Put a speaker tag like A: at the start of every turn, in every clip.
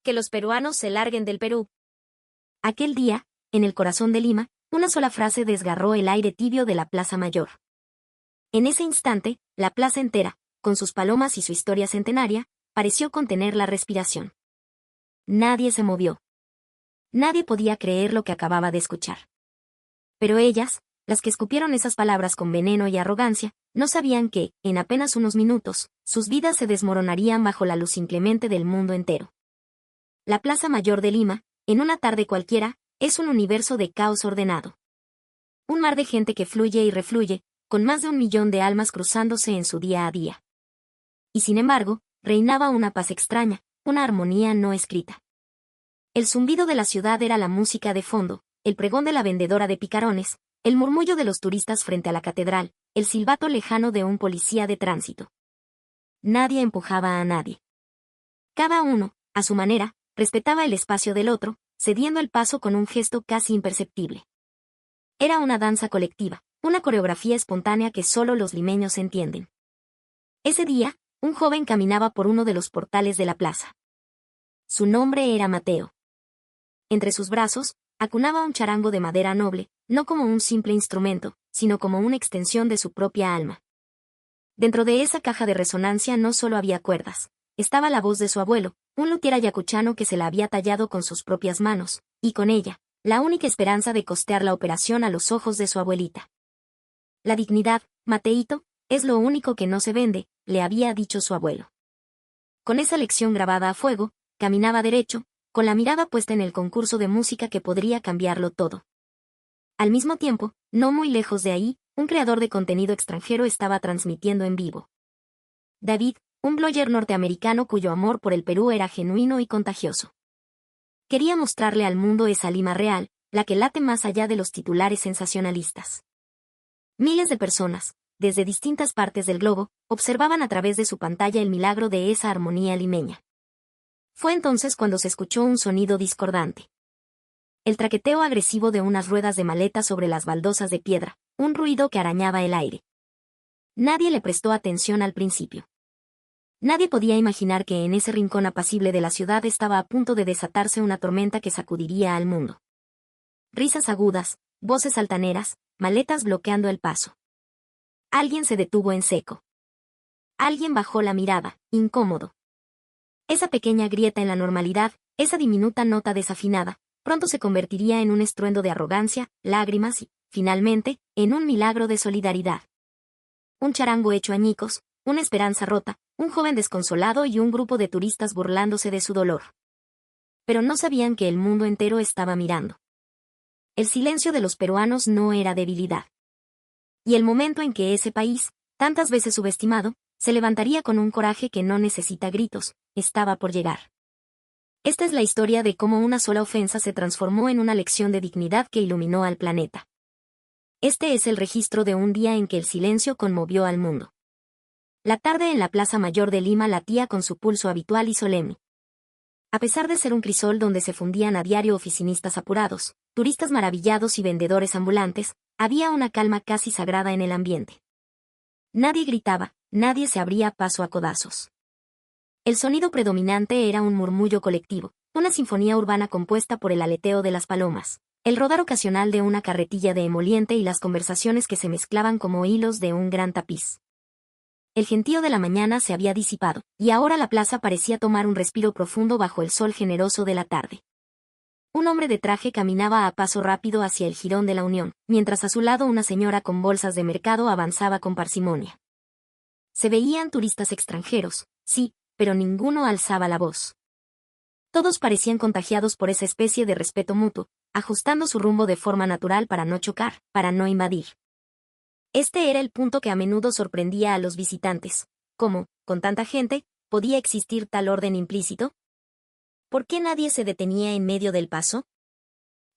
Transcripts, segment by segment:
A: que los peruanos se larguen del Perú. Aquel día, en el corazón de Lima, una sola frase desgarró el aire tibio de la Plaza Mayor. En ese instante, la plaza entera, con sus palomas y su historia centenaria, pareció contener la respiración. Nadie se movió. Nadie podía creer lo que acababa de escuchar. Pero ellas, las que escupieron esas palabras con veneno y arrogancia, no sabían que, en apenas unos minutos, sus vidas se desmoronarían bajo la luz inclemente del mundo entero. La Plaza Mayor de Lima, en una tarde cualquiera, es un universo de caos ordenado. Un mar de gente que fluye y refluye, con más de 1 millón de almas cruzándose en su día a día. Y sin embargo, reinaba una paz extraña, una armonía no escrita. El zumbido de la ciudad era la música de fondo, el pregón de la vendedora de picarones, el murmullo de los turistas frente a la catedral, el silbato lejano de un policía de tránsito. Nadie empujaba a nadie. Cada uno, a su manera, respetaba el espacio del otro, cediendo el paso con un gesto casi imperceptible. Era una danza colectiva, una coreografía espontánea que solo los limeños entienden. Ese día, un joven caminaba por uno de los portales de la plaza. Su nombre era Mateo. Entre sus brazos, acunaba un charango de madera noble, no como un simple instrumento, sino como una extensión de su propia alma. Dentro de esa caja de resonancia no solo había cuerdas, estaba la voz de su abuelo, un luthier ayacuchano que se la había tallado con sus propias manos, y con ella, la única esperanza de costear la operación a los ojos de su abuelita. La dignidad, Mateito, es lo único que no se vende, le había dicho su abuelo. Con esa lección grabada a fuego, caminaba derecho, con la mirada puesta en el concurso de música que podría cambiarlo todo. Al mismo tiempo, no muy lejos de ahí, un creador de contenido extranjero estaba transmitiendo en vivo. David, un blogger norteamericano cuyo amor por el Perú era genuino y contagioso. Quería mostrarle al mundo esa Lima real, la que late más allá de los titulares sensacionalistas. Miles de personas, desde distintas partes del globo, observaban a través de su pantalla el milagro de esa armonía limeña. Fue entonces cuando se escuchó un sonido discordante. El traqueteo agresivo de unas ruedas de maleta sobre las baldosas de piedra, un ruido que arañaba el aire. Nadie le prestó atención al principio. Nadie podía imaginar que en ese rincón apacible de la ciudad estaba a punto de desatarse una tormenta que sacudiría al mundo. Risas agudas, voces altaneras, maletas bloqueando el paso. Alguien se detuvo en seco. Alguien bajó la mirada, incómodo. Esa pequeña grieta en la normalidad, esa diminuta nota desafinada, pronto se convertiría en un estruendo de arrogancia, lágrimas y, finalmente, en un milagro de solidaridad. Un charango hecho añicos, una esperanza rota, un joven desconsolado y un grupo de turistas burlándose de su dolor. Pero no sabían que el mundo entero estaba mirando. El silencio de los peruanos no era debilidad. Y el momento en que ese país, tantas veces subestimado, se levantaría con un coraje que no necesita gritos, estaba por llegar. Esta es la historia de cómo una sola ofensa se transformó en una lección de dignidad que iluminó al planeta. Este es el registro de un día en que el silencio conmovió al mundo. La tarde en la Plaza Mayor de Lima latía con su pulso habitual y solemne. A pesar de ser un crisol donde se fundían a diario oficinistas apurados, turistas maravillados y vendedores ambulantes, había una calma casi sagrada en el ambiente. Nadie gritaba, nadie se abría paso a codazos. El sonido predominante era un murmullo colectivo, una sinfonía urbana compuesta por el aleteo de las palomas, el rodar ocasional de una carretilla de emoliente y las conversaciones que se mezclaban como hilos de un gran tapiz. El gentío de la mañana se había disipado, y ahora la plaza parecía tomar un respiro profundo bajo el sol generoso de la tarde. Un hombre de traje caminaba a paso rápido hacia el jirón de la Unión, mientras a su lado una señora con bolsas de mercado avanzaba con parsimonia. Se veían turistas extranjeros, sí, pero ninguno alzaba la voz. Todos parecían contagiados por esa especie de respeto mutuo, ajustando su rumbo de forma natural para no chocar, para no invadir. Este era el punto que a menudo sorprendía a los visitantes. ¿Cómo, con tanta gente, podía existir tal orden implícito? ¿Por qué nadie se detenía en medio del paso?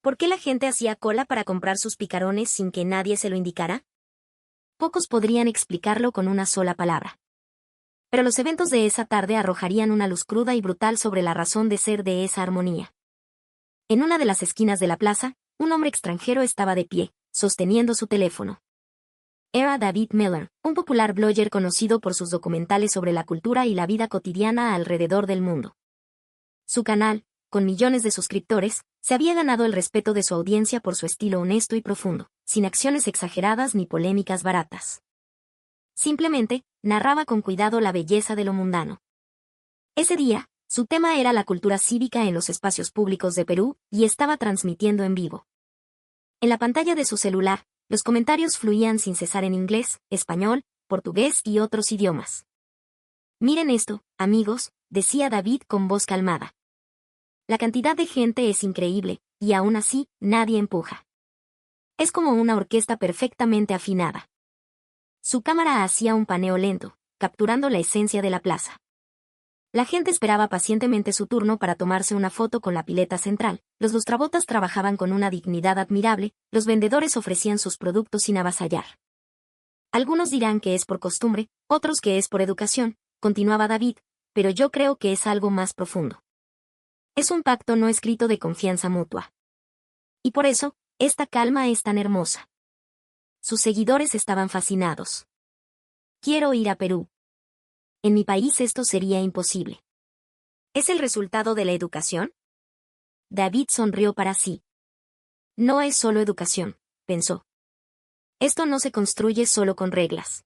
A: ¿Por qué la gente hacía cola para comprar sus picarones sin que nadie se lo indicara? Pocos podrían explicarlo con una sola palabra. Pero los eventos de esa tarde arrojarían una luz cruda y brutal sobre la razón de ser de esa armonía. En una de las esquinas de la plaza, un hombre extranjero estaba de pie, sosteniendo su teléfono. Era David Miller, un popular blogger conocido por sus documentales sobre la cultura y la vida cotidiana alrededor del mundo. Su canal, con millones de suscriptores, se había ganado el respeto de su audiencia por su estilo honesto y profundo, sin acciones exageradas ni polémicas baratas. Simplemente, narraba con cuidado la belleza de lo mundano. Ese día, su tema era la cultura cívica en los espacios públicos de Perú, y estaba transmitiendo en vivo. En la pantalla de su celular, los comentarios fluían sin cesar en inglés, español, portugués y otros idiomas. Miren esto, amigos, decía David con voz calmada. La cantidad de gente es increíble, y aún así, nadie empuja. Es como una orquesta perfectamente afinada. Su cámara hacía un paneo lento, capturando la esencia de la plaza. La gente esperaba pacientemente su turno para tomarse una foto con la pileta central, los lustrabotas trabajaban con una dignidad admirable, los vendedores ofrecían sus productos sin avasallar. Algunos dirán que es por costumbre, otros que es por educación, continuaba David, pero yo creo que es algo más profundo. Es un pacto no escrito de confianza mutua. Y por eso, esta calma es tan hermosa. Sus seguidores estaban fascinados. Quiero ir a Perú. En mi país esto sería imposible. ¿Es el resultado de la educación? David sonrió para sí. No es solo educación, pensó. Esto no se construye solo con reglas.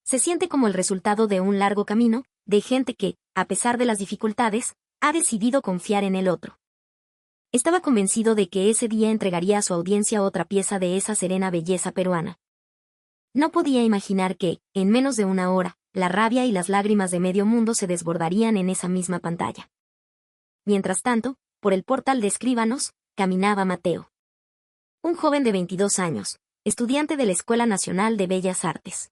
A: Se siente como el resultado de un largo camino, de gente que, a pesar de las dificultades, ha decidido confiar en el otro. Estaba convencido de que ese día entregaría a su audiencia otra pieza de esa serena belleza peruana. No podía imaginar que, en menos de una hora, la rabia y las lágrimas de medio mundo se desbordarían en esa misma pantalla. Mientras tanto, por el portal de Escríbanos, caminaba Mateo. Un joven de 22 años, estudiante de la Escuela Nacional de Bellas Artes.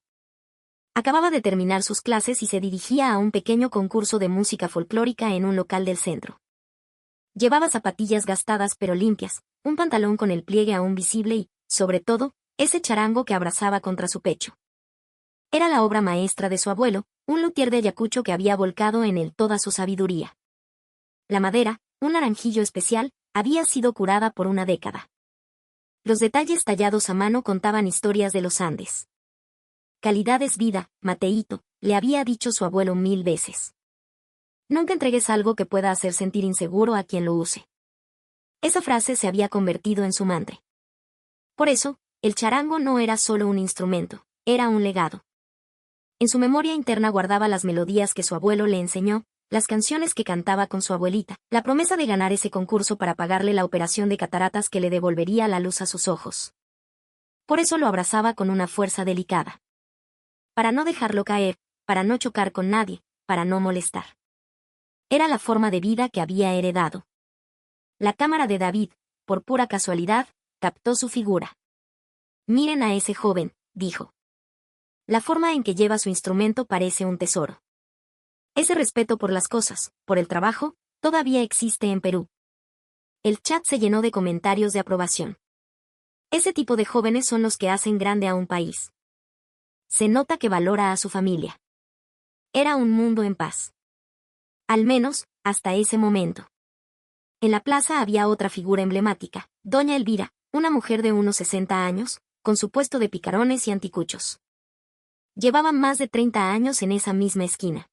A: Acababa de terminar sus clases y se dirigía a un pequeño concurso de música folclórica en un local del centro. Llevaba zapatillas gastadas pero limpias, un pantalón con el pliegue aún visible y, sobre todo, ese charango que abrazaba contra su pecho. Era la obra maestra de su abuelo, un luthier de Ayacucho que había volcado en él toda su sabiduría. La madera, un naranjillo especial, había sido curada por una década. Los detalles tallados a mano contaban historias de los Andes. Calidad es vida, Mateíto, le había dicho su abuelo 1000 veces. Nunca entregues algo que pueda hacer sentir inseguro a quien lo use. Esa frase se había convertido en su mantra. Por eso, el charango no era solo un instrumento, era un legado. En su memoria interna guardaba las melodías que su abuelo le enseñó, las canciones que cantaba con su abuelita, la promesa de ganar ese concurso para pagarle la operación de cataratas que le devolvería la luz a sus ojos. Por eso lo abrazaba con una fuerza delicada. Para no dejarlo caer, para no chocar con nadie, para no molestar. Era la forma de vida que había heredado. La cámara de David, por pura casualidad, captó su figura. Miren a ese joven, dijo. La forma en que lleva su instrumento parece un tesoro. Ese respeto por las cosas, por el trabajo, todavía existe en Perú. El chat se llenó de comentarios de aprobación. Ese tipo de jóvenes son los que hacen grande a un país. Se nota que valora a su familia. Era un mundo en paz. Al menos, hasta ese momento. En la plaza había otra figura emblemática, Doña Elvira, una mujer de unos 60 años, con su puesto de picarones y anticuchos. Llevaba más de 30 años en esa misma esquina.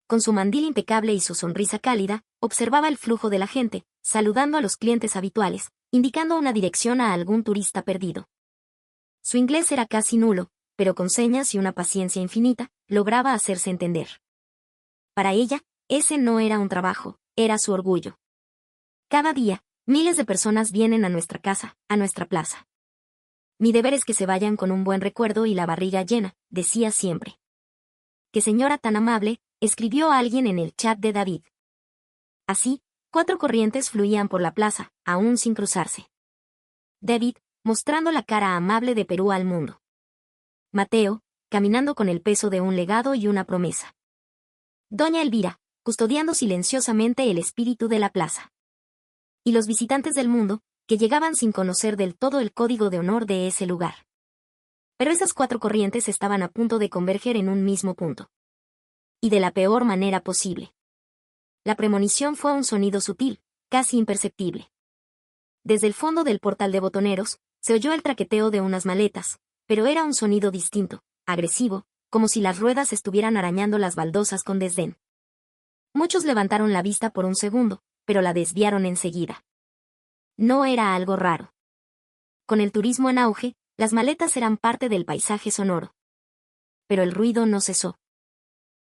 A: Con su mandil impecable y su sonrisa cálida, observaba el flujo de la gente, saludando a los clientes habituales, indicando una dirección a algún turista perdido. Su inglés era casi nulo, pero con señas y una paciencia infinita, lograba hacerse entender. Para ella, ese no era un trabajo, era su orgullo. Cada día, miles de personas vienen a nuestra casa, a nuestra plaza. Mi deber es que se vayan con un buen recuerdo y la barriga llena, decía siempre. «Qué señora tan amable», escribió alguien en el chat de David. Así, 4 corrientes fluían por la plaza, aún sin cruzarse. David, mostrando la cara amable de Perú al mundo. Mateo, caminando con el peso de un legado y una promesa. Doña Elvira, custodiando silenciosamente el espíritu de la plaza. Y los visitantes del mundo, que llegaban sin conocer del todo el código de honor de ese lugar. Pero esas 4 corrientes estaban a punto de converger en un mismo punto. Y de la peor manera posible. La premonición fue un sonido sutil, casi imperceptible. Desde el fondo del portal de botoneros, se oyó el traqueteo de unas maletas, pero era un sonido distinto, agresivo, como si las ruedas estuvieran arañando las baldosas con desdén. Muchos levantaron la vista por un segundo, pero la desviaron enseguida. No era algo raro. Con el turismo en auge, las maletas eran parte del paisaje sonoro. Pero el ruido no cesó.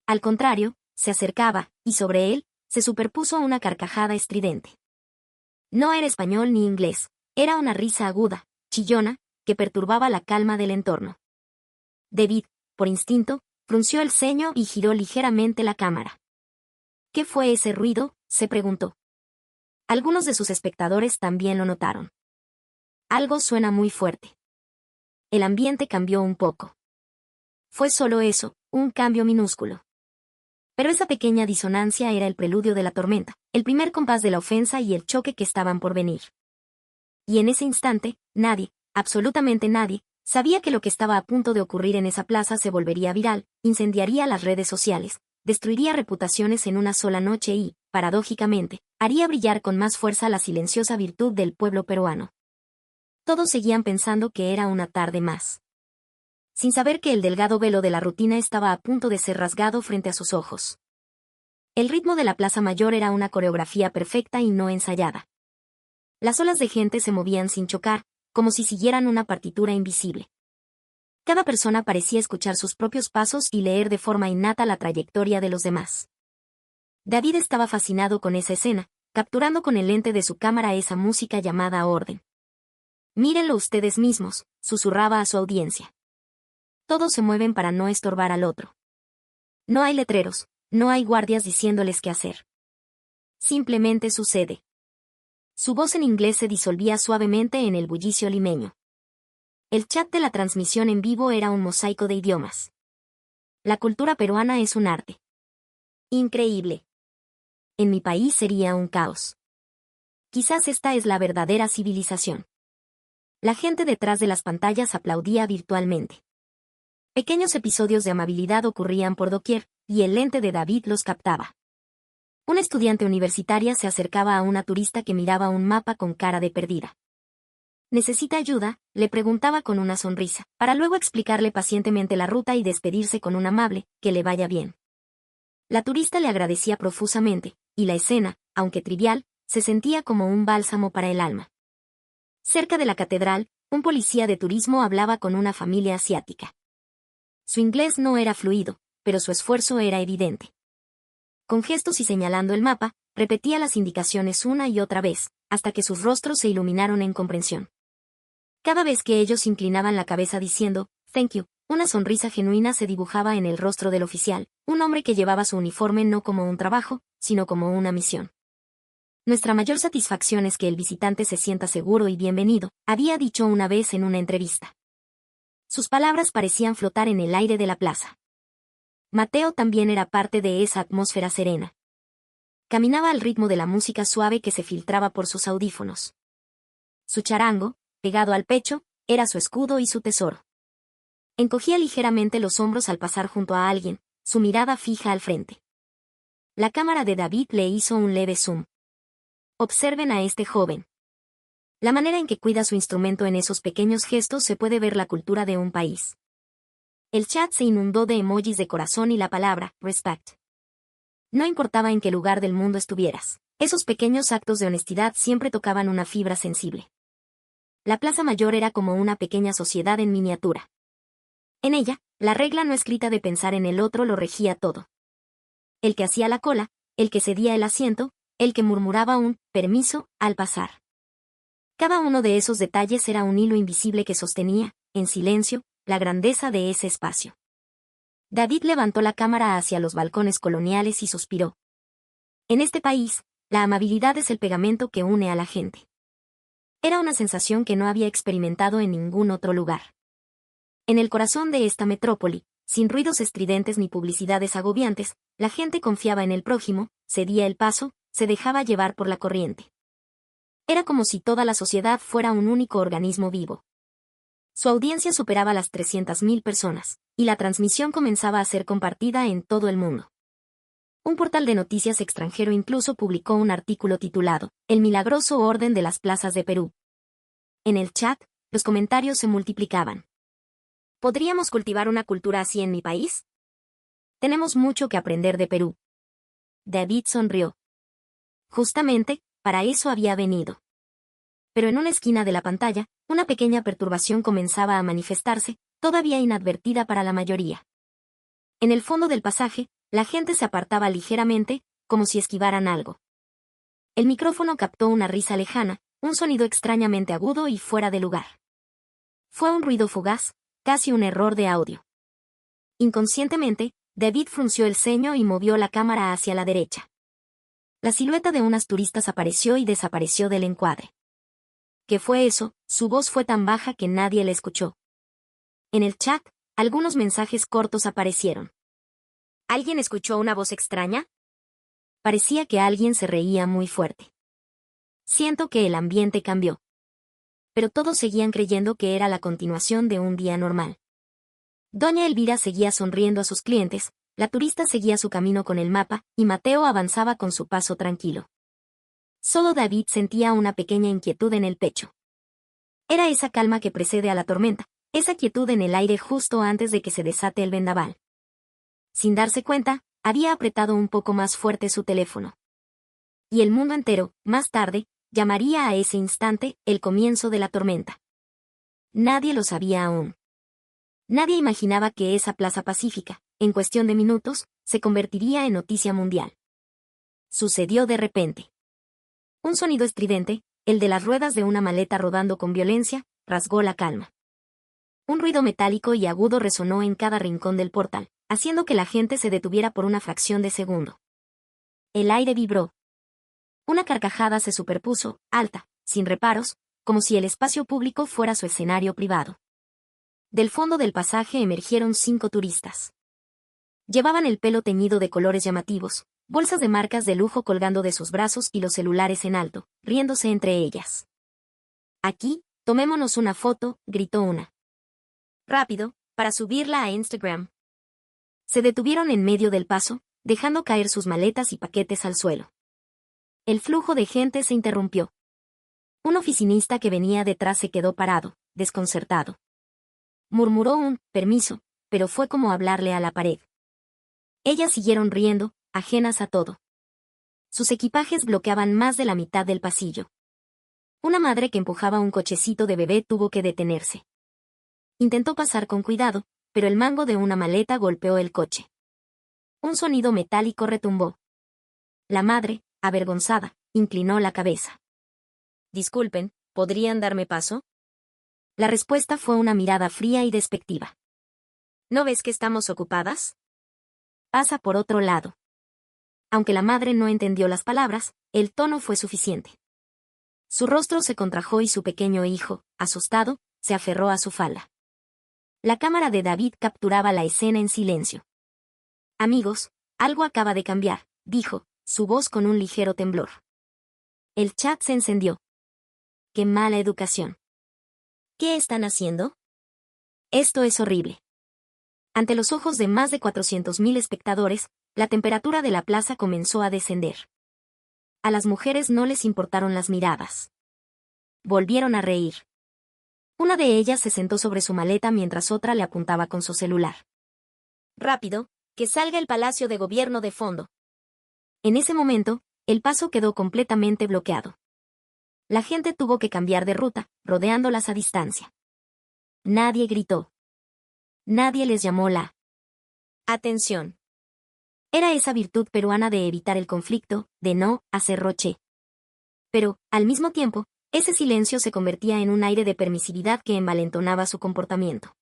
A: Al contrario, se acercaba, y sobre él, se superpuso una carcajada estridente. No era español ni inglés, era una risa aguda, chillona, que perturbaba la calma del entorno. David, por instinto, frunció el ceño y giró ligeramente la cámara. ¿Qué fue ese ruido?, se preguntó. Algunos de sus espectadores también lo notaron. Algo suena muy fuerte. El ambiente cambió un poco. Fue solo eso, un cambio minúsculo. Pero esa pequeña disonancia era el preludio de la tormenta, el primer compás de la ofensa y el choque que estaban por venir. Y en ese instante, nadie, absolutamente nadie, sabía que lo que estaba a punto de ocurrir en esa plaza se volvería viral, incendiaría las redes sociales, destruiría reputaciones en una sola noche y, paradójicamente, haría brillar con más fuerza la silenciosa virtud del pueblo peruano. Todos seguían pensando que era una tarde más, sin saber que el delgado velo de la rutina estaba a punto de ser rasgado frente a sus ojos. El ritmo de la Plaza Mayor era una coreografía perfecta y no ensayada. Las olas de gente se movían sin chocar, como si siguieran una partitura invisible. Cada persona parecía escuchar sus propios pasos y leer de forma innata la trayectoria de los demás. David estaba fascinado con esa escena, capturando con el lente de su cámara esa música llamada orden. Mírenlo ustedes mismos, susurraba a su audiencia. Todos se mueven para no estorbar al otro. No hay letreros, no hay guardias diciéndoles qué hacer. Simplemente sucede. Su voz en inglés se disolvía suavemente en el bullicio limeño. El chat de la transmisión en vivo era un mosaico de idiomas. La cultura peruana es un arte. Increíble. En mi país sería un caos. Quizás esta es la verdadera civilización. La gente detrás de las pantallas aplaudía virtualmente. Pequeños episodios de amabilidad ocurrían por doquier, y el lente de David los captaba. Una estudiante universitaria se acercaba a una turista que miraba un mapa con cara de perdida. ¿Necesita ayuda?, le preguntaba con una sonrisa, para luego explicarle pacientemente la ruta y despedirse con un amable, que le vaya bien. La turista le agradecía profusamente, y la escena, aunque trivial, se sentía como un bálsamo para el alma. Cerca de la catedral, un policía de turismo hablaba con una familia asiática. Su inglés no era fluido, pero su esfuerzo era evidente. Con gestos y señalando el mapa, repetía las indicaciones una y otra vez, hasta que sus rostros se iluminaron en comprensión. Cada vez que ellos inclinaban la cabeza diciendo, "Thank you", una sonrisa genuina se dibujaba en el rostro del oficial, un hombre que llevaba su uniforme no como un trabajo, sino como una misión. Nuestra mayor satisfacción es que el visitante se sienta seguro y bienvenido, había dicho una vez en una entrevista. Sus palabras parecían flotar en el aire de la plaza. Mateo también era parte de esa atmósfera serena. Caminaba al ritmo de la música suave que se filtraba por sus audífonos. Su charango, pegado al pecho, era su escudo y su tesoro. Encogía ligeramente los hombros al pasar junto a alguien, su mirada fija al frente. La cámara de David le hizo un leve zoom. Observen a este joven. La manera en que cuida su instrumento en esos pequeños gestos se puede ver la cultura de un país. El chat se inundó de emojis de corazón y la palabra, respect. No importaba en qué lugar del mundo estuvieras, esos pequeños actos de honestidad siempre tocaban una fibra sensible. La Plaza Mayor era como una pequeña sociedad en miniatura. En ella, la regla no escrita de pensar en el otro lo regía todo. El que hacía la cola, el que cedía el asiento, el que murmuraba un permiso al pasar. Cada uno de esos detalles era un hilo invisible que sostenía, en silencio, la grandeza de ese espacio. David levantó la cámara hacia los balcones coloniales y suspiró. En este país, la amabilidad es el pegamento que une a la gente. Era una sensación que no había experimentado en ningún otro lugar. En el corazón de esta metrópoli, sin ruidos estridentes ni publicidades agobiantes, la gente confiaba en el prójimo, cedía el paso, se dejaba llevar por la corriente. Era como si toda la sociedad fuera un único organismo vivo. Su audiencia superaba las 300.000 personas, y la transmisión comenzaba a ser compartida en todo el mundo. Un portal de noticias extranjero incluso publicó un artículo titulado "El milagroso orden de las plazas de Perú". En el chat, los comentarios se multiplicaban. ¿Podríamos cultivar una cultura así en mi país? Tenemos mucho que aprender de Perú. David sonrió. Justamente, para eso había venido. Pero en una esquina de la pantalla, una pequeña perturbación comenzaba a manifestarse, todavía inadvertida para la mayoría. En el fondo del pasaje, la gente se apartaba ligeramente, como si esquivaran algo. El micrófono captó una risa lejana, un sonido extrañamente agudo y fuera de lugar. Fue un ruido fugaz, casi un error de audio. Inconscientemente, David frunció el ceño y movió la cámara hacia la derecha. La silueta de unas turistas apareció y desapareció del encuadre. ¿Qué fue eso? Su voz fue tan baja que nadie la escuchó. En el chat, algunos mensajes cortos aparecieron. ¿Alguien escuchó una voz extraña? Parecía que alguien se reía muy fuerte. Siento que el ambiente cambió. Pero todos seguían creyendo que era la continuación de un día normal. Doña Elvira seguía sonriendo a sus clientes, la turista seguía su camino con el mapa, y Mateo avanzaba con su paso tranquilo. Solo David sentía una pequeña inquietud en el pecho. Era esa calma que precede a la tormenta, esa quietud en el aire justo antes de que se desate el vendaval. Sin darse cuenta, había apretado un poco más fuerte su teléfono. Y el mundo entero, más tarde, llamaría a ese instante el comienzo de la tormenta. Nadie lo sabía aún. Nadie imaginaba que esa plaza pacífica, en cuestión de minutos, se convertiría en noticia mundial. Sucedió de repente. Un sonido estridente, el de las ruedas de una maleta rodando con violencia, rasgó la calma. Un ruido metálico y agudo resonó en cada rincón del portal, haciendo que la gente se detuviera por una fracción de segundo. El aire vibró. Una carcajada se superpuso, alta, sin reparos, como si el espacio público fuera su escenario privado. Del fondo del pasaje emergieron 5 turistas. Llevaban el pelo teñido de colores llamativos, bolsas de marcas de lujo colgando de sus brazos y los celulares en alto, riéndose entre ellas. «Aquí, tomémonos una foto», gritó una. «Rápido, para subirla a Instagram». Se detuvieron en medio del paso, dejando caer sus maletas y paquetes al suelo. El flujo de gente se interrumpió. Un oficinista que venía detrás se quedó parado, desconcertado. Murmuró un «permiso», pero fue como hablarle a la pared. Ellas siguieron riendo, ajenas a todo. Sus equipajes bloqueaban más de la mitad del pasillo. Una madre que empujaba un cochecito de bebé tuvo que detenerse. Intentó pasar con cuidado, pero el mango de una maleta golpeó el coche. Un sonido metálico retumbó. La madre, avergonzada, inclinó la cabeza. «Disculpen, ¿podrían darme paso?» La respuesta fue una mirada fría y despectiva. «¿No ves que estamos ocupadas? Pasa por otro lado». Aunque la madre no entendió las palabras, el tono fue suficiente. Su rostro se contrajo y su pequeño hijo, asustado, se aferró a su falda. La cámara de David capturaba la escena en silencio. «Amigos, algo acaba de cambiar», dijo, su voz con un ligero temblor. El chat se encendió. «¡Qué mala educación! ¿Qué están haciendo? Esto es horrible». Ante los ojos de más de 400.000 espectadores, la temperatura de la plaza comenzó a descender. A las mujeres no les importaron las miradas. Volvieron a reír. Una de ellas se sentó sobre su maleta mientras otra le apuntaba con su celular. «Rápido, que salga el Palacio de Gobierno de fondo». En ese momento, el paso quedó completamente bloqueado. La gente tuvo que cambiar de ruta, rodeándolas a distancia. Nadie gritó. Nadie les llamó la atención. Era esa virtud peruana de evitar el conflicto, de no hacer roche. Pero, al mismo tiempo, ese silencio se convertía en un aire de permisividad que envalentonaba su comportamiento.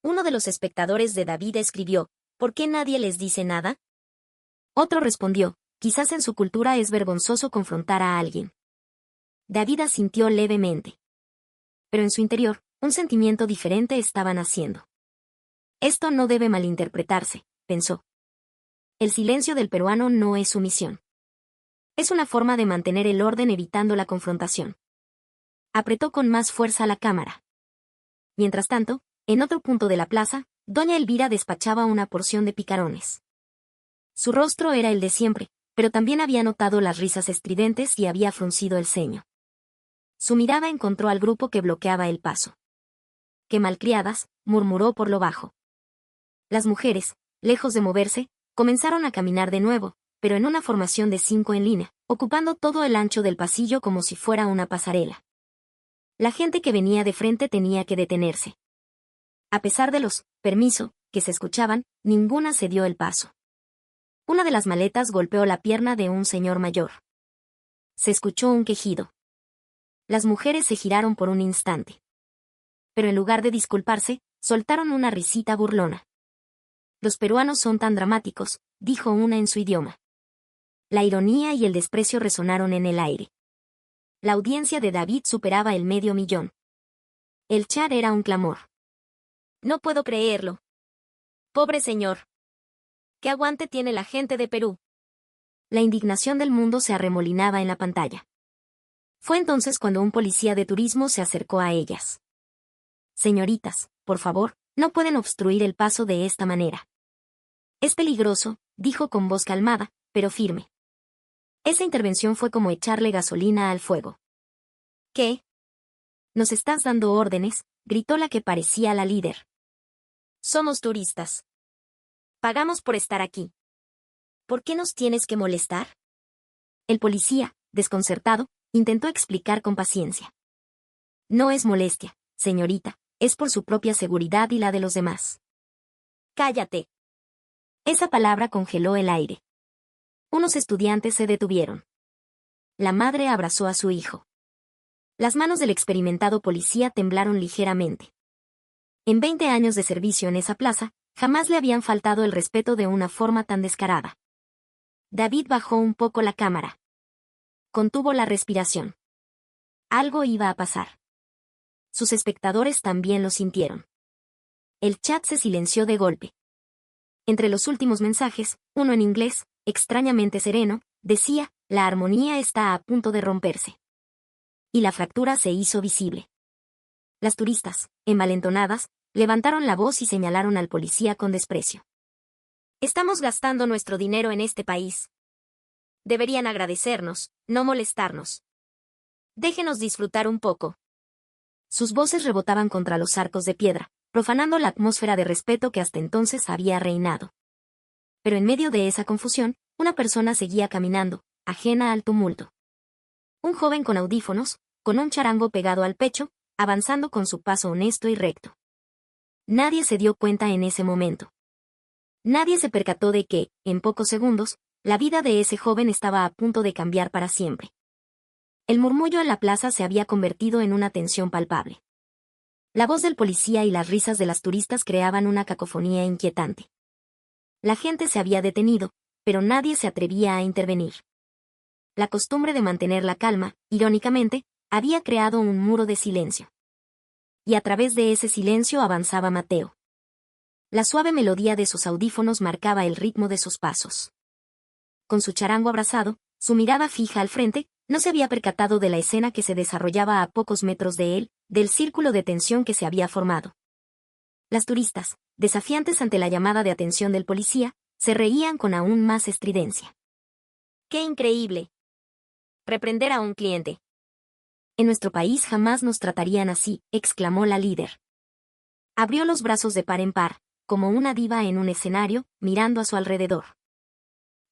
A: Uno de los espectadores de David escribió, «¿Por qué nadie les dice nada?». Otro respondió, «Quizás en su cultura es vergonzoso confrontar a alguien». David asintió levemente. Pero en su interior, un sentimiento diferente estaba naciendo. «Esto no debe malinterpretarse», pensó. El silencio del peruano no es sumisión. Es una forma de mantener el orden evitando la confrontación. Apretó con más fuerza la cámara. Mientras tanto, en otro punto de la plaza, doña Elvira despachaba una porción de picarones. Su rostro era el de siempre, pero también había notado las risas estridentes y había fruncido el ceño. Su mirada encontró al grupo que bloqueaba el paso. «Qué malcriadas», murmuró por lo bajo. Las mujeres, lejos de moverse, comenzaron a caminar de nuevo, pero en una formación de 5 en línea, ocupando todo el ancho del pasillo como si fuera una pasarela. La gente que venía de frente tenía que detenerse. A pesar de los «permiso» que se escuchaban, ninguna se dio el paso. Una de las maletas golpeó la pierna de un señor mayor. Se escuchó un quejido. Las mujeres se giraron por un instante. Pero en lugar de disculparse, soltaron una risita burlona. «Los peruanos son tan dramáticos», dijo una en su idioma. La ironía y el desprecio resonaron en el aire. La audiencia de David superaba el 500.000. El chat era un clamor. «No puedo creerlo. Pobre señor. ¿Qué aguante tiene la gente de Perú?». La indignación del mundo se arremolinaba en la pantalla. Fue entonces cuando un policía de turismo se acercó a ellas. «Señoritas, por favor, no pueden obstruir el paso de esta manera». «Es peligroso», dijo con voz calmada, pero firme. Esa intervención fue como echarle gasolina al fuego. «¿Qué? ¿Nos estás dando órdenes?», gritó la que parecía la líder. «Somos turistas. Pagamos por estar aquí. ¿Por qué nos tienes que molestar?». El policía, desconcertado, intentó explicar con paciencia. «No es molestia, señorita, es por su propia seguridad y la de los demás». «Cállate». Esa palabra congeló el aire. Unos estudiantes se detuvieron. La madre abrazó a su hijo. Las manos del experimentado policía temblaron ligeramente. En 20 años de servicio en esa plaza, jamás le habían faltado el respeto de una forma tan descarada. David bajó un poco la cámara. Contuvo la respiración. Algo iba a pasar. Sus espectadores también lo sintieron. El chat se silenció de golpe. Entre los últimos mensajes, uno en inglés, extrañamente sereno, decía: «La armonía está a punto de romperse». Y la fractura se hizo visible. Las turistas, envalentonadas, levantaron la voz y señalaron al policía con desprecio. «Estamos gastando nuestro dinero en este país. Deberían agradecernos, no molestarnos. Déjenos disfrutar un poco». Sus voces rebotaban contra los arcos de piedra, profanando la atmósfera de respeto que hasta entonces había reinado. Pero en medio de esa confusión, una persona seguía caminando, ajena al tumulto. Un joven con audífonos, con un charango pegado al pecho, avanzando con su paso honesto y recto. Nadie se dio cuenta en ese momento. Nadie se percató de que, en pocos segundos, la vida de ese joven estaba a punto de cambiar para siempre. El murmullo en la plaza se había convertido en una tensión palpable. La voz del policía y las risas de las turistas creaban una cacofonía inquietante. La gente se había detenido, pero nadie se atrevía a intervenir. La costumbre de mantener la calma, irónicamente, había creado un muro de silencio. Y a través de ese silencio avanzaba Mateo. La suave melodía de sus audífonos marcaba el ritmo de sus pasos. Con su charango abrazado, su mirada fija al frente, no se había percatado de la escena que se desarrollaba a pocos metros de él, del círculo de tensión que se había formado. Las turistas, desafiantes ante la llamada de atención del policía, se reían con aún más estridencia. «¡Qué increíble! Reprender a un cliente. En nuestro país jamás nos tratarían así», exclamó la líder. Abrió los brazos de par en par, como una diva en un escenario, mirando a su alrededor.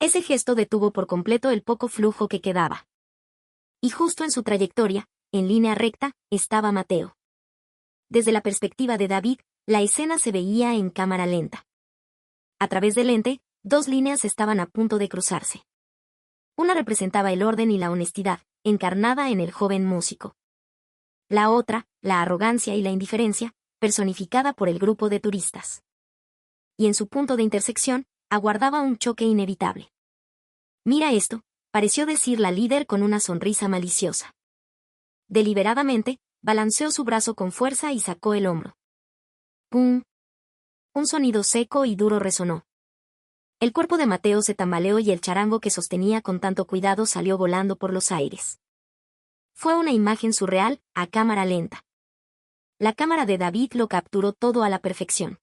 A: Ese gesto detuvo por completo el poco flujo que quedaba. Y justo en su trayectoria, en línea recta, estaba Mateo. Desde la perspectiva de David, la escena se veía en cámara lenta. A través del lente, dos líneas estaban a punto de cruzarse. Una representaba el orden y la honestidad, encarnada en el joven músico. La otra, la arrogancia y la indiferencia, personificada por el grupo de turistas. Y en su punto de intersección, aguardaba un choque inevitable. «Mira esto», pareció decir la líder con una sonrisa maliciosa. Deliberadamente, balanceó su brazo con fuerza y sacó el hombro. ¡Pum! Un sonido seco y duro resonó. El cuerpo de Mateo se tambaleó y el charango que sostenía con tanto cuidado salió volando por los aires. Fue una imagen surreal, a cámara lenta. La cámara de David lo capturó todo a la perfección.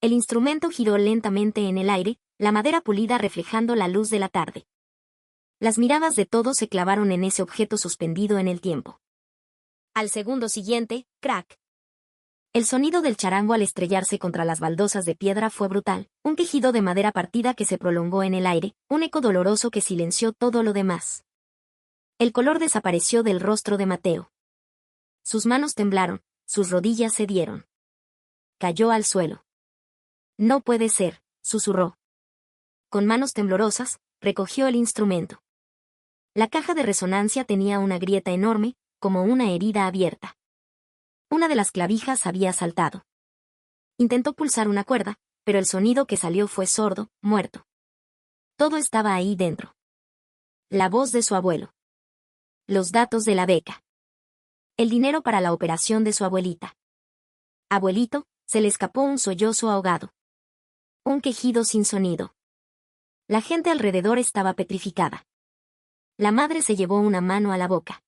A: El instrumento giró lentamente en el aire, la madera pulida reflejando la luz de la tarde. Las miradas de todos se clavaron en ese objeto suspendido en el tiempo. Al segundo siguiente, crack. El sonido del charango al estrellarse contra las baldosas de piedra fue brutal, un quejido de madera partida que se prolongó en el aire, un eco doloroso que silenció todo lo demás. El color desapareció del rostro de Mateo. Sus manos temblaron, sus rodillas cedieron. Cayó al suelo. No puede ser, susurró. Con manos temblorosas, recogió el instrumento. La caja de resonancia tenía una grieta enorme, como una herida abierta. Una de las clavijas había saltado. Intentó pulsar una cuerda, pero el sonido que salió fue sordo, muerto. Todo estaba ahí dentro. La voz de su abuelo. Los datos de la beca. El dinero para la operación de su abuelita. Abuelito, se le escapó un sollozo ahogado. Un quejido sin sonido. La gente alrededor estaba petrificada. La madre se llevó una mano a la boca.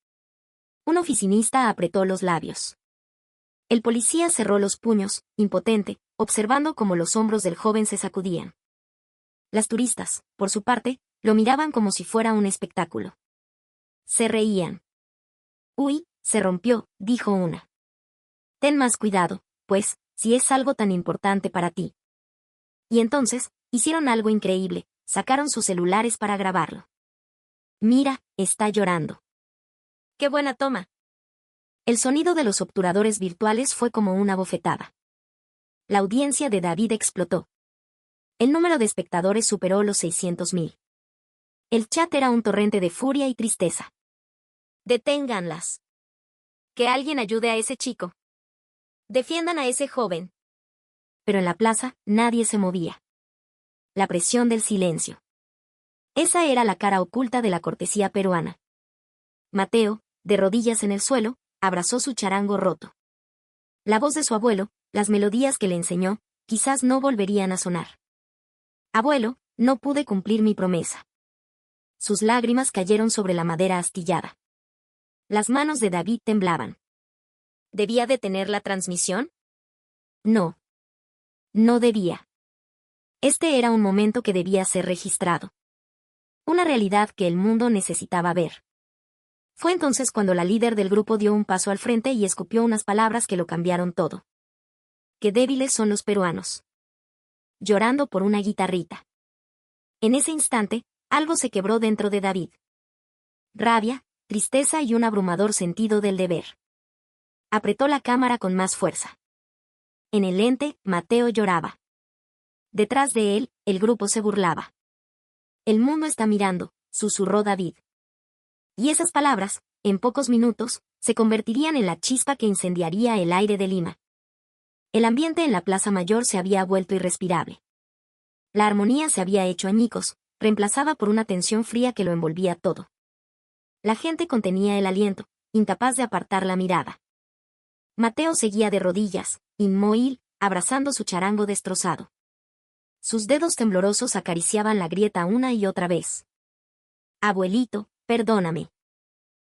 A: Un oficinista apretó los labios. El policía cerró los puños, impotente, observando cómo los hombros del joven se sacudían. Las turistas, por su parte, lo miraban como si fuera un espectáculo. Se reían. «Uy, se rompió», dijo una. «Ten más cuidado, pues, si es algo tan importante para ti». Y entonces, hicieron algo increíble, sacaron sus celulares para grabarlo. «Mira, está llorando». «¡Qué buena toma!». El sonido de los obturadores virtuales fue como una bofetada. La audiencia de David explotó. El número de espectadores superó los 600.000. El chat era un torrente de furia y tristeza. «Deténganlas. Que alguien ayude a ese chico. Defiendan a ese joven». Pero en la plaza, nadie se movía. La presión del silencio. Esa era la cara oculta de la cortesía peruana. Mateo, de rodillas en el suelo, abrazó su charango roto. La voz de su abuelo, las melodías que le enseñó, quizás no volverían a sonar. «Abuelo, no pude cumplir mi promesa». Sus lágrimas cayeron sobre la madera astillada. Las manos de David temblaban. ¿Debía detener la transmisión? No. No debía. Este era un momento que debía ser registrado. Una realidad que el mundo necesitaba ver. Fue entonces cuando la líder del grupo dio un paso al frente y escupió unas palabras que lo cambiaron todo. «Qué débiles son los peruanos». Llorando por una guitarrita. En ese instante, algo se quebró dentro de David. Rabia, tristeza y un abrumador sentido del deber. Apretó la cámara con más fuerza. En el lente, Mateo lloraba. Detrás de él, el grupo se burlaba. «El mundo está mirando», susurró David. Y esas palabras, en pocos minutos, se convertirían en la chispa que incendiaría el aire de Lima. El ambiente en la Plaza Mayor se había vuelto irrespirable. La armonía se había hecho añicos, reemplazada por una tensión fría que lo envolvía todo. La gente contenía el aliento, incapaz de apartar la mirada. Mateo seguía de rodillas, inmóvil, abrazando su charango destrozado. Sus dedos temblorosos acariciaban la grieta una y otra vez. «Abuelito, perdóname».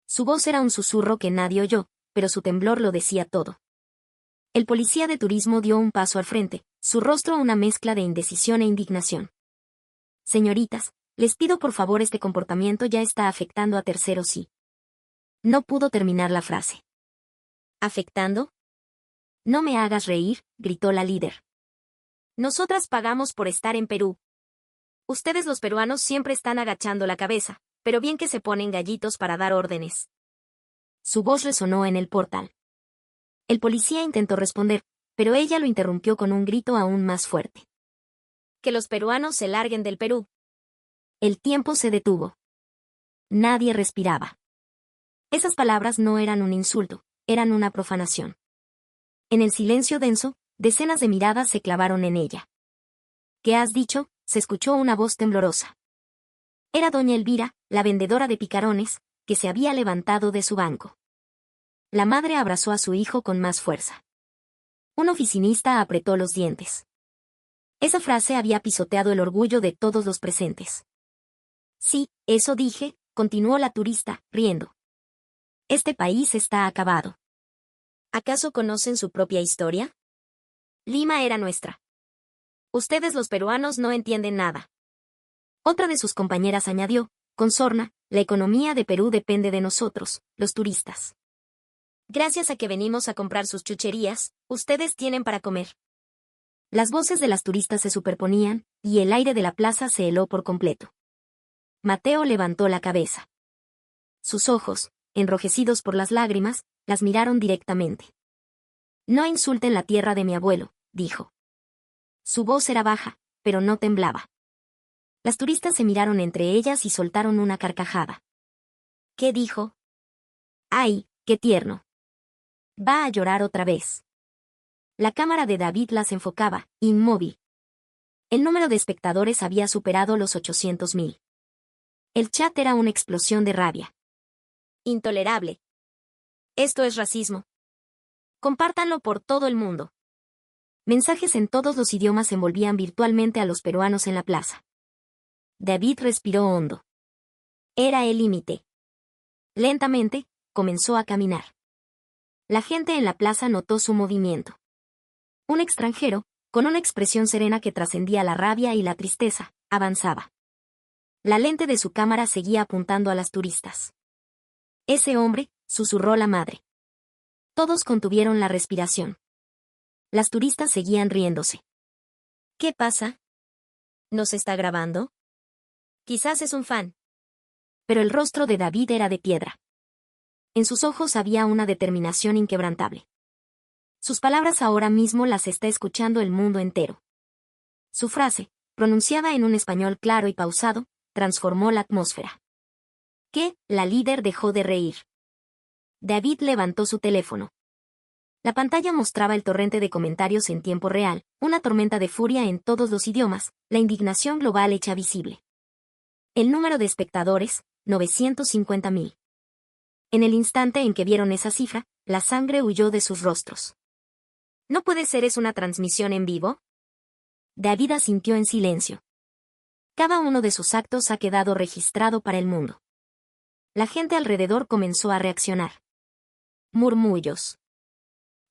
A: Su voz era un susurro que nadie oyó, pero su temblor lo decía todo. El policía de turismo dio un paso al frente, su rostro una mezcla de indecisión e indignación. «Señoritas, les pido por favor, este comportamiento ya está afectando a terceros y...». No pudo terminar la frase. «¿Afectando? No me hagas reír», gritó la líder. «Nosotras pagamos por estar en Perú. Ustedes los peruanos siempre están agachando la cabeza, pero bien que se ponen gallitos para dar órdenes». Su voz resonó en el portal. El policía intentó responder, pero ella lo interrumpió con un grito aún más fuerte. «Que los peruanos se larguen del Perú». El tiempo se detuvo. Nadie respiraba. Esas palabras no eran un insulto, eran una profanación. En el silencio denso, decenas de miradas se clavaron en ella. «¿Qué has dicho?», se escuchó una voz temblorosa. Era doña Elvira, la vendedora de picarones, que se había levantado de su banco. La madre abrazó a su hijo con más fuerza. Un oficinista apretó los dientes. Esa frase había pisoteado el orgullo de todos los presentes. «Sí, eso dije», continuó la turista, riendo. «Este país está acabado». ¿Acaso conocen su propia historia? Lima era nuestra. Ustedes los peruanos no entienden nada. Otra de sus compañeras añadió, con sorna, la economía de Perú depende de nosotros, los turistas. Gracias a que venimos a comprar sus chucherías, ustedes tienen para comer. Las voces de las turistas se superponían, y el aire de la plaza se heló por completo. Mateo levantó la cabeza. Sus ojos, enrojecidos por las lágrimas, las miraron directamente. No insulten la tierra de mi abuelo, dijo. Su voz era baja, pero no temblaba. Las turistas se miraron entre ellas y soltaron una carcajada. ¿Qué dijo? ¡Ay, qué tierno! Va a llorar otra vez. La cámara de David las enfocaba, inmóvil. El número de espectadores había superado los 800.000. El chat era una explosión de rabia. Intolerable. Esto es racismo. Compártanlo por todo el mundo. Mensajes en todos los idiomas envolvían virtualmente a los peruanos en la plaza. David respiró hondo. Era el límite. Lentamente, comenzó a caminar. La gente en la plaza notó su movimiento. Un extranjero, con una expresión serena que trascendía la rabia y la tristeza, avanzaba. La lente de su cámara seguía apuntando a las turistas. Ese hombre, susurró la madre. Todos contuvieron la respiración. Las turistas seguían riéndose. ¿Qué pasa? ¿Nos está grabando? Quizás es un fan. Pero el rostro de David era de piedra. En sus ojos había una determinación inquebrantable. Sus palabras ahora mismo las está escuchando el mundo entero. Su frase, pronunciada en un español claro y pausado, transformó la atmósfera. ¿Qué? La líder dejó de reír. David levantó su teléfono. La pantalla mostraba el torrente de comentarios en tiempo real, una tormenta de furia en todos los idiomas, la indignación global hecha visible. El número de espectadores, 950.000. En el instante en que vieron esa cifra, la sangre huyó de sus rostros. ¿No puede ser es una transmisión en vivo? David asintió en silencio. Cada uno de sus actos ha quedado registrado para el mundo. La gente alrededor comenzó a reaccionar. Murmullos.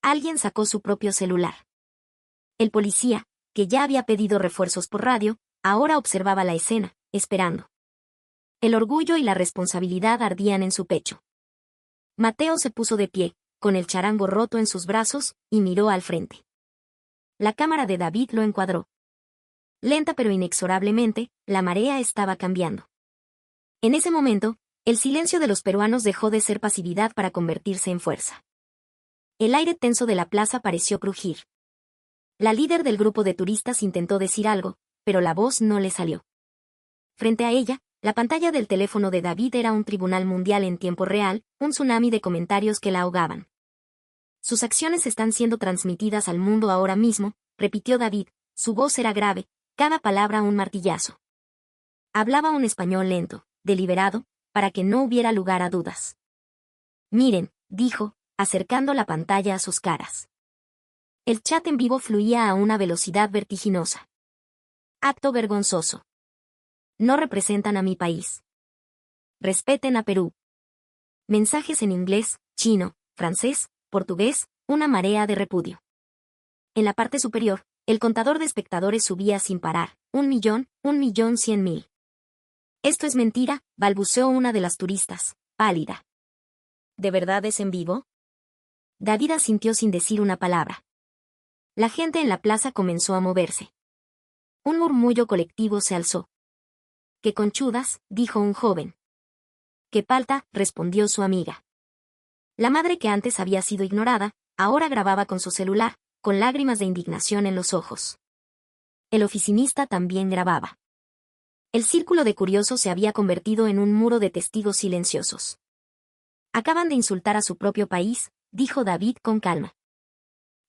A: Alguien sacó su propio celular. El policía, que ya había pedido refuerzos por radio, ahora observaba la escena, esperando. El orgullo y la responsabilidad ardían en su pecho. Mateo se puso de pie, con el charango roto en sus brazos, y miró al frente. La cámara de David lo encuadró. Lenta pero inexorablemente, la marea estaba cambiando. En ese momento, el silencio de los peruanos dejó de ser pasividad para convertirse en fuerza. El aire tenso de la plaza pareció crujir. La líder del grupo de turistas intentó decir algo, pero la voz no le salió. Frente a ella, la pantalla del teléfono de David era un tribunal mundial en tiempo real, un tsunami de comentarios que la ahogaban. Sus acciones están siendo transmitidas al mundo ahora mismo, repitió David, su voz era grave, cada palabra un martillazo. Hablaba un español lento, deliberado, para que no hubiera lugar a dudas. Miren, dijo, acercando la pantalla a sus caras. El chat en vivo fluía a una velocidad vertiginosa. Acto vergonzoso. No representan a mi país. Respeten a Perú. Mensajes en inglés, chino, francés, portugués, una marea de repudio. En la parte superior, el contador de espectadores subía sin parar, 1.100.000. Esto es mentira, balbuceó una de las turistas, pálida. ¿De verdad es en vivo? David asintió sin decir una palabra. La gente en la plaza comenzó a moverse. Un murmullo colectivo se alzó. ¡Qué conchudas!, dijo un joven. ¡Qué palta!, respondió su amiga. La madre que antes había sido ignorada, ahora grababa con su celular, con lágrimas de indignación en los ojos. El oficinista también grababa. El círculo de curiosos se había convertido en un muro de testigos silenciosos. Acaban de insultar a su propio país, dijo David con calma.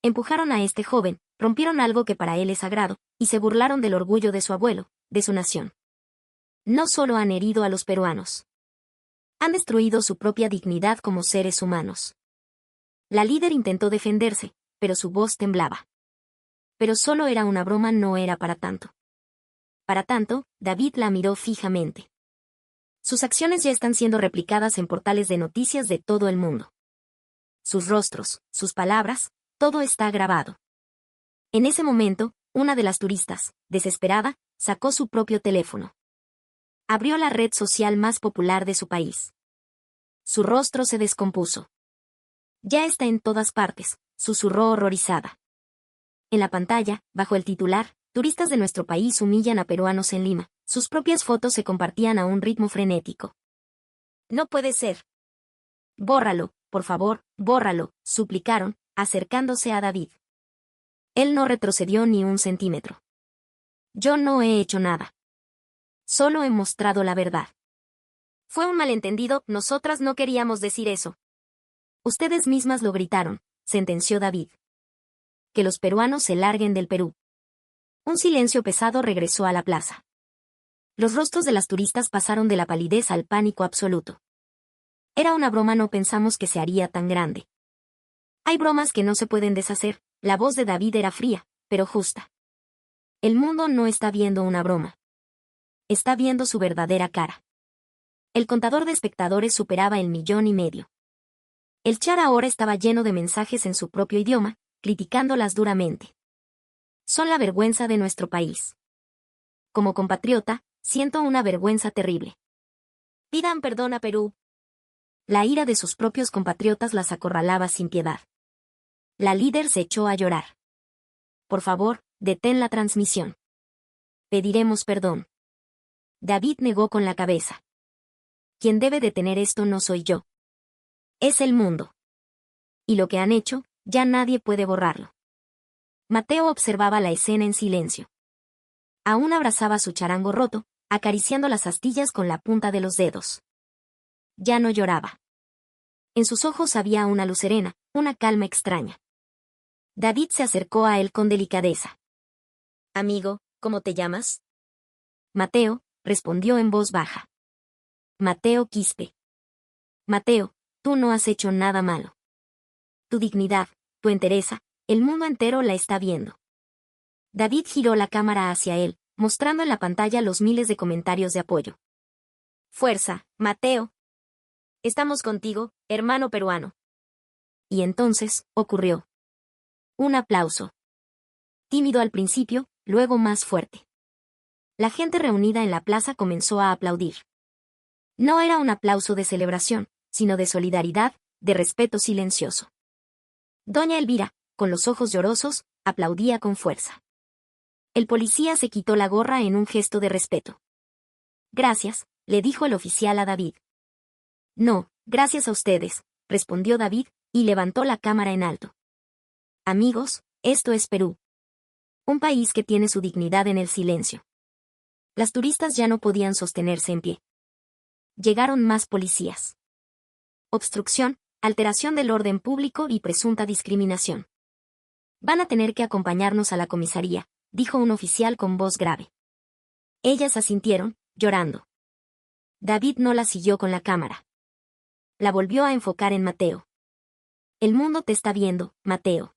A: Empujaron a este joven, rompieron algo que para él es sagrado, y se burlaron del orgullo de su abuelo, de su nación. No solo han herido a los peruanos. Han destruido su propia dignidad como seres humanos. La líder intentó defenderse, pero su voz temblaba. Pero solo era una broma, no era para tanto. Para tanto, David la miró fijamente. Sus acciones ya están siendo replicadas en portales de noticias de todo el mundo. Sus rostros, sus palabras, todo está grabado. En ese momento, una de las turistas, desesperada, sacó su propio teléfono. Abrió la red social más popular de su país. Su rostro se descompuso. Ya está en todas partes, susurró horrorizada. En la pantalla, bajo el titular, turistas de nuestro país humillan a peruanos en Lima. Sus propias fotos se compartían a un ritmo frenético. No puede ser. Bórralo, por favor, bórralo, suplicaron, acercándose a David. Él no retrocedió ni un centímetro. Yo no he hecho nada. Solo he mostrado la verdad. Fue un malentendido, nosotras no queríamos decir eso. Ustedes mismas lo gritaron, sentenció David. Que los peruanos se larguen del Perú. Un silencio pesado regresó a la plaza. Los rostros de las turistas pasaron de la palidez al pánico absoluto. Era una broma, no pensamos que se haría tan grande. Hay bromas que no se pueden deshacer, la voz de David era fría, pero justa. El mundo no está viendo una broma. Está viendo su verdadera cara. El contador de espectadores superaba el 1,5 millones. El chat ahora estaba lleno de mensajes en su propio idioma, criticándolas duramente. Son la vergüenza de nuestro país. Como compatriota, siento una vergüenza terrible. Pidan perdón a Perú. La ira de sus propios compatriotas las acorralaba sin piedad. La líder se echó a llorar. Por favor, detén la transmisión. Pediremos perdón. David negó con la cabeza. Quien debe detener esto no soy yo. Es el mundo. Y lo que han hecho, ya nadie puede borrarlo. Mateo observaba la escena en silencio. Aún abrazaba su charango roto, acariciando las astillas con la punta de los dedos. Ya no lloraba. En sus ojos había una luz serena, una calma extraña. David se acercó a él con delicadeza. Amigo, ¿cómo te llamas? Mateo, respondió en voz baja. Mateo Quispe. Mateo, tú no has hecho nada malo. Tu dignidad, tu entereza, el mundo entero la está viendo. David giró la cámara hacia él, mostrando en la pantalla los miles de comentarios de apoyo. Fuerza, Mateo. Estamos contigo, hermano peruano. Y entonces, ocurrió. Un aplauso. Tímido al principio, luego más fuerte. La gente reunida en la plaza comenzó a aplaudir. No era un aplauso de celebración, sino de solidaridad, de respeto silencioso. Doña Elvira, con los ojos llorosos, aplaudía con fuerza. El policía se quitó la gorra en un gesto de respeto. Gracias, le dijo el oficial a David. No, gracias a ustedes, respondió David, y levantó la cámara en alto. Amigos, esto es Perú. Un país que tiene su dignidad en el silencio. Las turistas ya no podían sostenerse en pie. Llegaron más policías. Obstrucción, alteración del orden público y presunta discriminación. Van a tener que acompañarnos a la comisaría, dijo un oficial con voz grave. Ellas asintieron, llorando. David no la siguió con la cámara. La volvió a enfocar en Mateo. El mundo te está viendo, Mateo.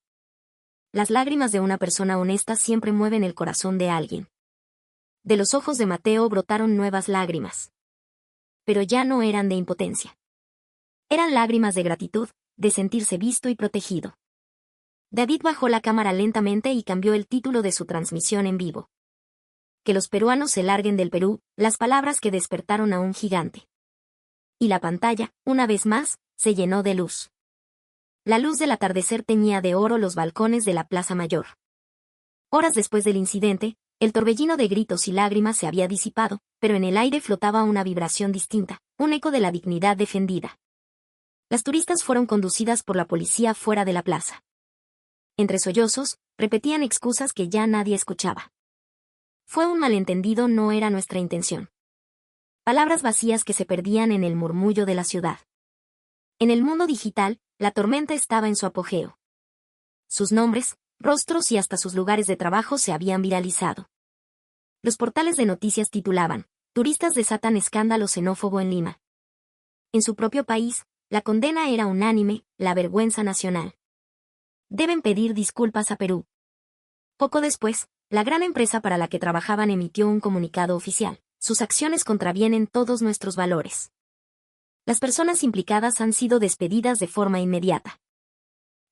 A: Las lágrimas de una persona honesta siempre mueven el corazón de alguien. De los ojos de Mateo brotaron nuevas lágrimas. Pero ya no eran de impotencia. Eran lágrimas de gratitud, de sentirse visto y protegido. David bajó la cámara lentamente y cambió el título de su transmisión en vivo. Que los peruanos se larguen del Perú, las palabras que despertaron a un gigante. Y la pantalla, una vez más, se llenó de luz. La luz del atardecer teñía de oro los balcones de la Plaza Mayor. Horas después del incidente, el torbellino de gritos y lágrimas se había disipado, pero en el aire flotaba una vibración distinta, un eco de la dignidad defendida. Las turistas fueron conducidas por la policía fuera de la plaza. Entre sollozos, repetían excusas que ya nadie escuchaba. Fue un malentendido, no era nuestra intención. Palabras vacías que se perdían en el murmullo de la ciudad. En el mundo digital, la tormenta estaba en su apogeo. Sus nombres, rostros y hasta sus lugares de trabajo se habían viralizado. Los portales de noticias titulaban, turistas desatan escándalo xenófobo en Lima. En su propio país, la condena era unánime, la vergüenza nacional. Deben pedir disculpas a Perú. Poco después, la gran empresa para la que trabajaban emitió un comunicado oficial. Sus acciones contravienen todos nuestros valores. Las personas implicadas han sido despedidas de forma inmediata.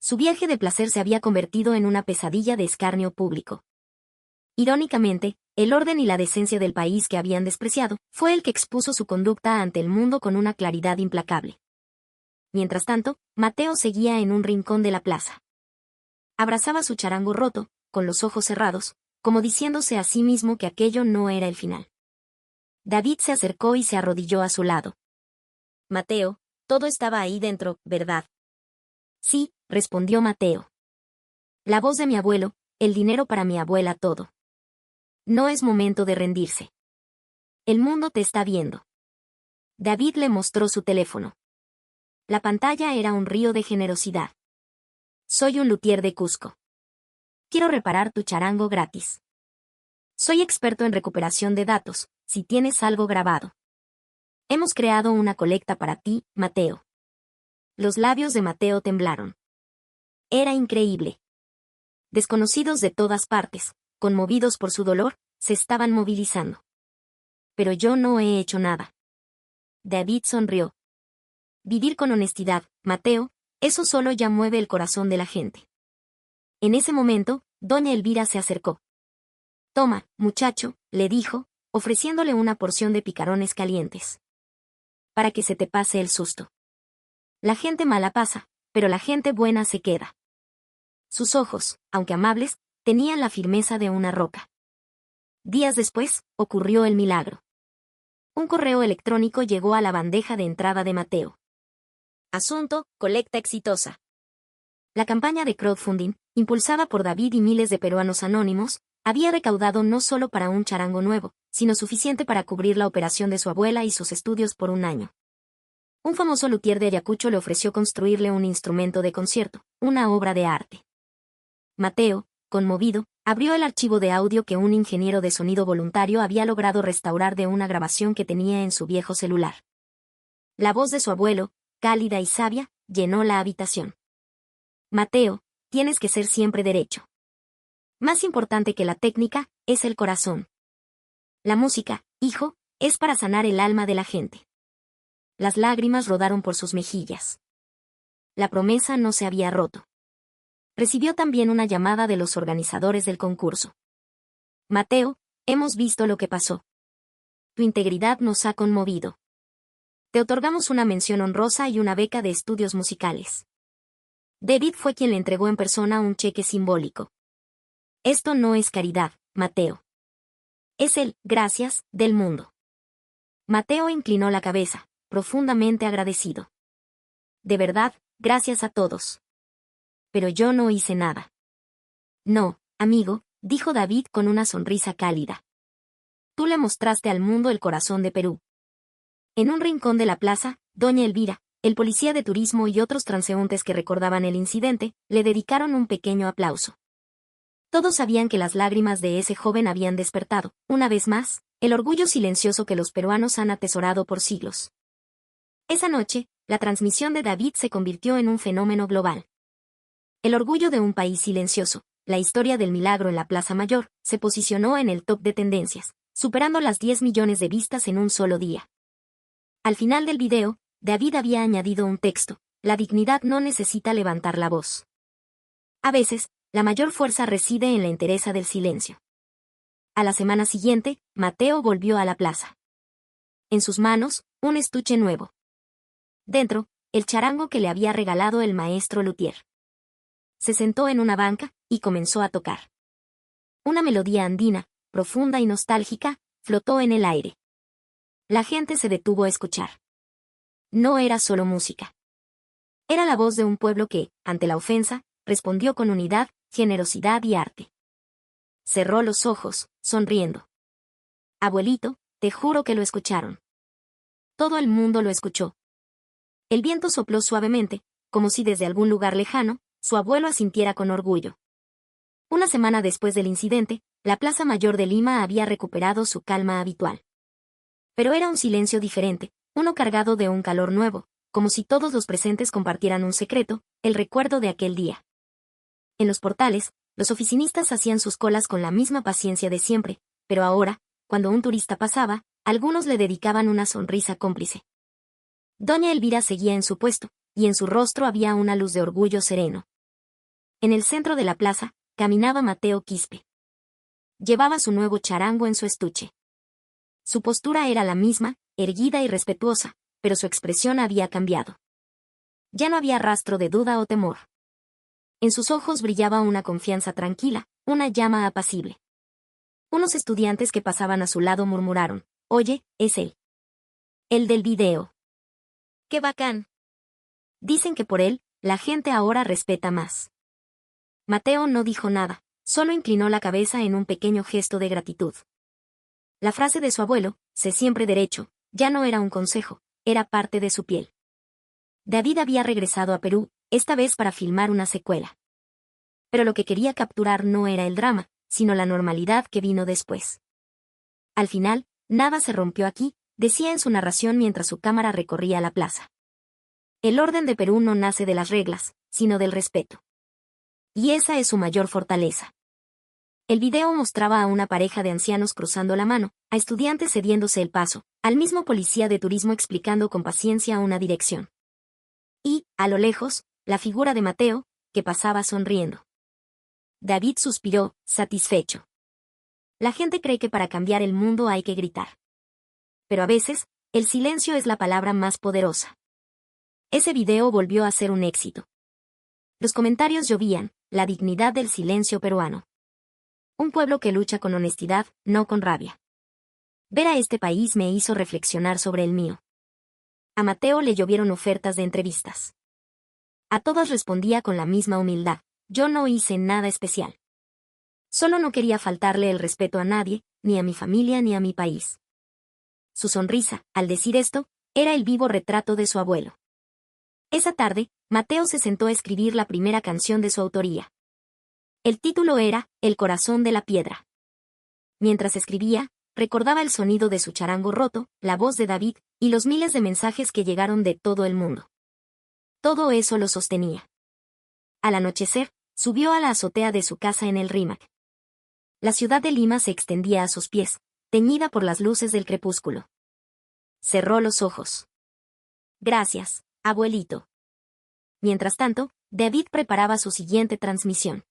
A: Su viaje de placer se había convertido en una pesadilla de escarnio público. Irónicamente, el orden y la decencia del país que habían despreciado, fue el que expuso su conducta ante el mundo con una claridad implacable. Mientras tanto, Mateo seguía en un rincón de la plaza. Abrazaba su charango roto, con los ojos cerrados, como diciéndose a sí mismo que aquello no era el final. David se acercó y se arrodilló a su lado. Mateo, todo estaba ahí dentro, ¿verdad? Sí, respondió Mateo. La voz de mi abuelo, el dinero para mi abuela, todo. No es momento de rendirse. El mundo te está viendo. David le mostró su teléfono. La pantalla era un río de generosidad. Soy un luthier de Cusco. Quiero reparar tu charango gratis. Soy experto en recuperación de datos, si tienes algo grabado. Hemos creado una colecta para ti, Mateo. Los labios de Mateo temblaron. Era increíble. Desconocidos de todas partes, conmovidos por su dolor, se estaban movilizando. Pero yo no he hecho nada. David sonrió. Vivir con honestidad, Mateo, eso solo ya mueve el corazón de la gente. En ese momento, doña Elvira se acercó. Toma, muchacho, le dijo, ofreciéndole una porción de picarones calientes. Para que se te pase el susto. La gente mala pasa, pero la gente buena se queda. Sus ojos, aunque amables, tenían la firmeza de una roca. Días después, ocurrió el milagro. Un correo electrónico llegó a la bandeja de entrada de Mateo. Asunto, colecta exitosa. La campaña de crowdfunding, impulsada por David y miles de peruanos anónimos, había recaudado no solo para un charango nuevo, sino suficiente para cubrir la operación de su abuela y sus estudios por un año. Un famoso luthier de Ayacucho le ofreció construirle un instrumento de concierto, una obra de arte. Mateo, conmovido, abrió el archivo de audio que un ingeniero de sonido voluntario había logrado restaurar de una grabación que tenía en su viejo celular. La voz de su abuelo, cálida y sabia, llenó la habitación. Mateo, tienes que ser siempre derecho. Más importante que la técnica, es el corazón. La música, hijo, es para sanar el alma de la gente. Las lágrimas rodaron por sus mejillas. La promesa no se había roto. Recibió también una llamada de los organizadores del concurso. Mateo, hemos visto lo que pasó. Tu integridad nos ha conmovido. Te otorgamos una mención honrosa y una beca de estudios musicales. David fue quien le entregó en persona un cheque simbólico. Esto no es caridad, Mateo. Es el gracias del mundo. Mateo inclinó la cabeza, profundamente agradecido. De verdad, gracias a todos. Pero yo no hice nada. No, amigo, dijo David con una sonrisa cálida. Tú le mostraste al mundo el corazón de Perú. En un rincón de la plaza, doña Elvira, el policía de turismo y otros transeúntes que recordaban el incidente, le dedicaron un pequeño aplauso. Todos sabían que las lágrimas de ese joven habían despertado, una vez más, el orgullo silencioso que los peruanos han atesorado por siglos. Esa noche, la transmisión de David se convirtió en un fenómeno global. El orgullo de un país silencioso, la historia del milagro en la Plaza Mayor, se posicionó en el top de tendencias, superando las 10 millones de vistas en un solo día. Al final del video, David había añadido un texto: la dignidad no necesita levantar la voz. A veces, la mayor fuerza reside en la entereza del silencio. A la semana siguiente, Mateo volvió a la plaza. En sus manos, un estuche nuevo. Dentro, el charango que le había regalado el maestro luthier. Se sentó en una banca, y comenzó a tocar. Una melodía andina, profunda y nostálgica, flotó en el aire. La gente se detuvo a escuchar. No era solo música. Era la voz de un pueblo que, ante la ofensa, respondió con unidad, generosidad y arte. Cerró los ojos, sonriendo. Abuelito, te juro que lo escucharon. Todo el mundo lo escuchó. El viento sopló suavemente, como si desde algún lugar lejano, su abuelo asintiera con orgullo. Una semana después del incidente, la Plaza Mayor de Lima había recuperado su calma habitual. Pero era un silencio diferente, uno cargado de un calor nuevo, como si todos los presentes compartieran un secreto, el recuerdo de aquel día. En los portales, los oficinistas hacían sus colas con la misma paciencia de siempre, pero ahora, cuando un turista pasaba, algunos le dedicaban una sonrisa cómplice. Doña Elvira seguía en su puesto, y en su rostro había una luz de orgullo sereno. En el centro de la plaza, caminaba Mateo Quispe. Llevaba su nuevo charango en su estuche. Su postura era la misma, erguida y respetuosa, pero su expresión había cambiado. Ya no había rastro de duda o temor. En sus ojos brillaba una confianza tranquila, una llama apacible. Unos estudiantes que pasaban a su lado murmuraron: «Oye, es él. El del video. ¡Qué bacán!». Dicen que por él, la gente ahora respeta más. Mateo no dijo nada, solo inclinó la cabeza en un pequeño gesto de gratitud. La frase de su abuelo, «sé siempre derecho», ya no era un consejo, era parte de su piel. David había regresado a Perú, esta vez para filmar una secuela. Pero lo que quería capturar no era el drama, sino la normalidad que vino después. Al final, nada se rompió aquí, decía en su narración mientras su cámara recorría la plaza. El orden de Perú no nace de las reglas, sino del respeto. Y esa es su mayor fortaleza. El video mostraba a una pareja de ancianos cruzando la mano, a estudiantes cediéndose el paso, al mismo policía de turismo explicando con paciencia una dirección. Y, a lo lejos, la figura de Mateo, que pasaba sonriendo. David suspiró, satisfecho. La gente cree que para cambiar el mundo hay que gritar. Pero a veces, el silencio es la palabra más poderosa. Ese video volvió a ser un éxito. Los comentarios llovían: la dignidad del silencio peruano. Un pueblo que lucha con honestidad, no con rabia. Ver a este país me hizo reflexionar sobre el mío. A Mateo le llovieron ofertas de entrevistas. A todas respondía con la misma humildad: yo no hice nada especial. Solo no quería faltarle el respeto a nadie, ni a mi familia ni a mi país. Su sonrisa, al decir esto, era el vivo retrato de su abuelo. Esa tarde, Mateo se sentó a escribir la primera canción de su autoría. El título era «El corazón de la piedra». Mientras escribía, recordaba el sonido de su charango roto, la voz de David, y los miles de mensajes que llegaron de todo el mundo. Todo eso lo sostenía. Al anochecer, subió a la azotea de su casa en el Rímac. La ciudad de Lima se extendía a sus pies, teñida por las luces del crepúsculo. Cerró los ojos. «Gracias, abuelito». Mientras tanto, David preparaba su siguiente transmisión.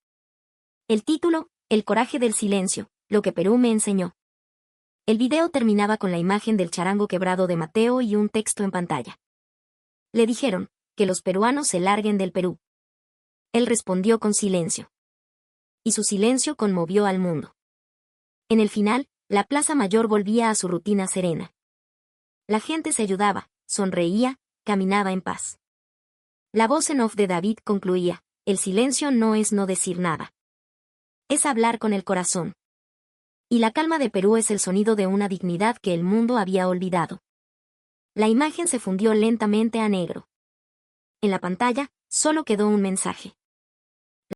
A: El título: «El coraje del silencio, lo que Perú me enseñó». El video terminaba con la imagen del charango quebrado de Mateo y un texto en pantalla. Le dijeron: «que los peruanos se larguen del Perú». Él respondió con silencio. Y su silencio conmovió al mundo. En el final, la Plaza Mayor volvía a su rutina serena. La gente se ayudaba, sonreía, caminaba en paz. La voz en off de David concluía: «El silencio no es no decir nada. Es hablar con el corazón». Y la calma de Perú es el sonido de una dignidad que el mundo había olvidado. La imagen se fundió lentamente a negro. En la pantalla, solo quedó un mensaje: